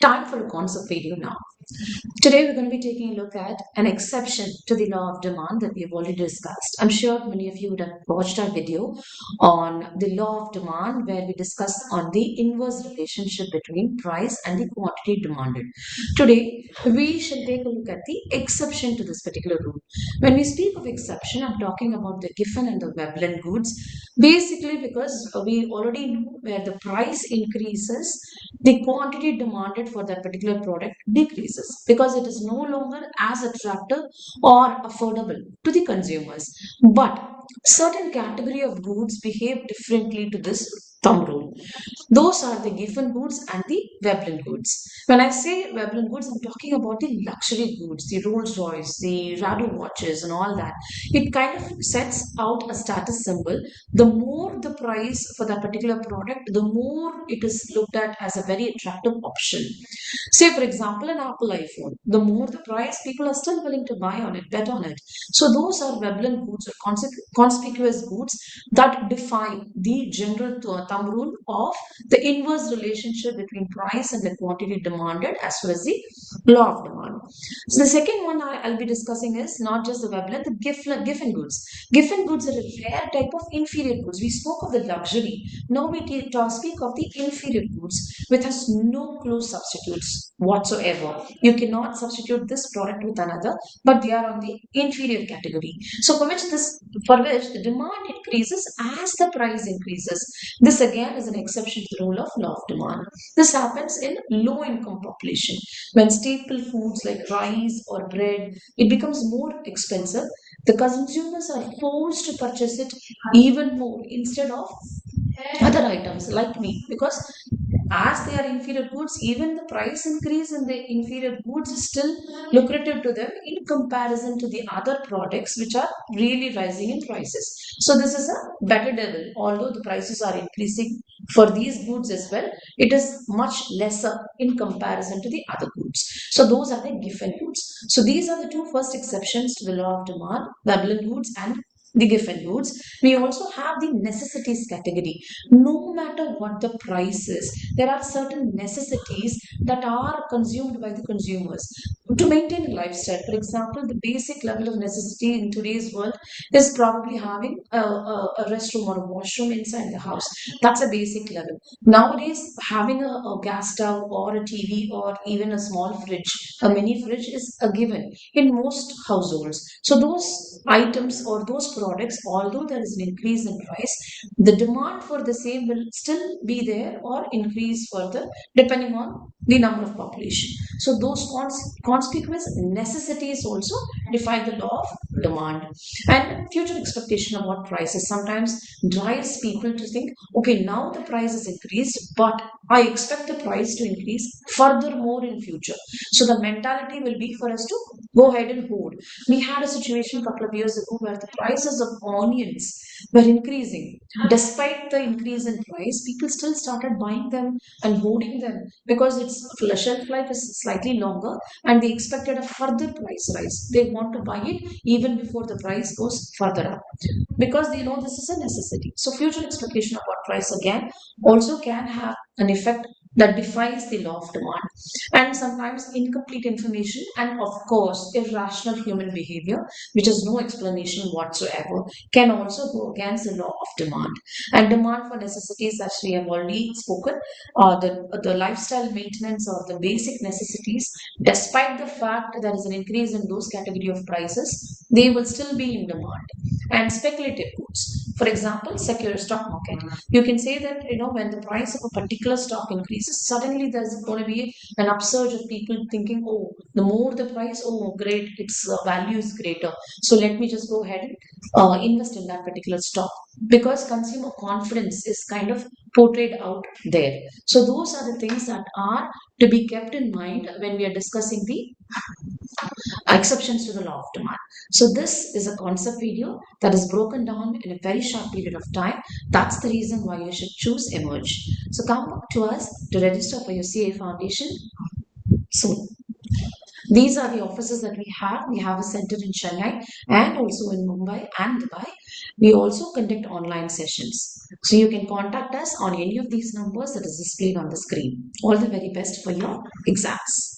Time for a concept video now. Today, we're going to be taking a look at an exception to the law of demand that we have already discussed. I'm sure many of you would have watched our video on the law of demand, where we discussed on the inverse relationship between price and the quantity demanded. Today, we shall take a look at the exception to this particular rule. When we speak of exception, I'm talking about the Giffen and the Veblen goods, basically because we already know where the price increases, the quantity demanded for that particular product decreases because it is no longer as attractive or affordable to the consumers. But certain category of goods behave differently to this thumb rule. Those are the Giffen goods and the Veblen goods. When I say Veblen goods, I'm talking about the luxury goods, the Rolls Royce, the Radu watches, and all that. It kind of sets out a status symbol. The more the price for that particular product, the more it is looked at as a very attractive option. Say, for example, an Apple iPhone. The more the price, people are still willing to buy on it, bet on it. So those are Veblen goods or conspicuous goods that define the general thumb rule of the inverse relationship between price and the quantity demanded as well as the law of demand. So the second one I'll be discussing is not just the Veblen, the Giffen goods. Giffen goods are a rare type of inferior goods. We spoke of the luxury. Now we speak of the inferior goods, which has no close substitutes whatsoever. You cannot substitute this product with another, but they are on the inferior category. So for which the demand increases as the price increases. This again is an exception to the rule of law of demand. This happens in low income population. When staple foods like rice or bread, it becomes more expensive, the consumers are forced to purchase it even more instead of other items like meat, because as they are inferior goods, even the price increase in the inferior goods is still lucrative to them in comparison to the other products which are really rising in prices. So this is a better devil. Although the prices are increasing for these goods as well, it is much lesser in comparison to the other goods. So those are the Giffen goods. So these are the two first exceptions to the law of demand: Veblen goods and the Giffen goods. We also have the necessities category. No matter what the price is, there are certain necessities that are consumed by the consumers to maintain a lifestyle. For example, the basic level of necessity in today's world is probably having a restroom or a washroom inside the house. That's a basic level. Nowadays, having a gas stove or a TV or even a small fridge, a mini fridge, is a given in most households. So those items or those products, although there is an increase in price, the demand for the same will still be there or increase further depending on the number of population. So those conspicuous necessities also define the law of demand. And future expectation about prices sometimes drives people to think, okay, now the price is increased, but I expect the price to increase furthermore in future. So the mentality will be for us to go ahead and hold. We had a situation a couple of years ago where the prices of onions were increasing. Despite the increase in price, people still started buying them and hoarding them because its shelf life is slightly longer and they expected a further price rise. They want to buy it even before the price goes further up because they know this is a necessity. So future expectation about price again also can have an effect that defies the law of demand. And sometimes incomplete information and of course irrational human behavior, which has no explanation whatsoever, can also go against the law of demand. And demand for necessities, as we have already spoken, the lifestyle maintenance or the basic necessities, despite the fact there is an increase in those category of prices, they will still be in demand. And speculative goods, for example, secure stock market. You can say that when the price of a particular stock increases, suddenly there's going to be an upsurge of people thinking, oh, the more the price, oh, great, its value is greater. So let me just go ahead and invest in that particular stock because consumer confidence is kind of portrayed out there. So those are the things that are to be kept in mind when we are discussing the exceptions to the law of demand. So this is a concept video that is broken down in a very short period of time. That's the reason why you should choose Emerge. So come to us to register for your CA Foundation soon. These are the offices that we have. We have a center in Chennai and also in Mumbai and Dubai. We also conduct online sessions. So you can contact us on any of these numbers that is displayed on the screen. All the very best for your exams.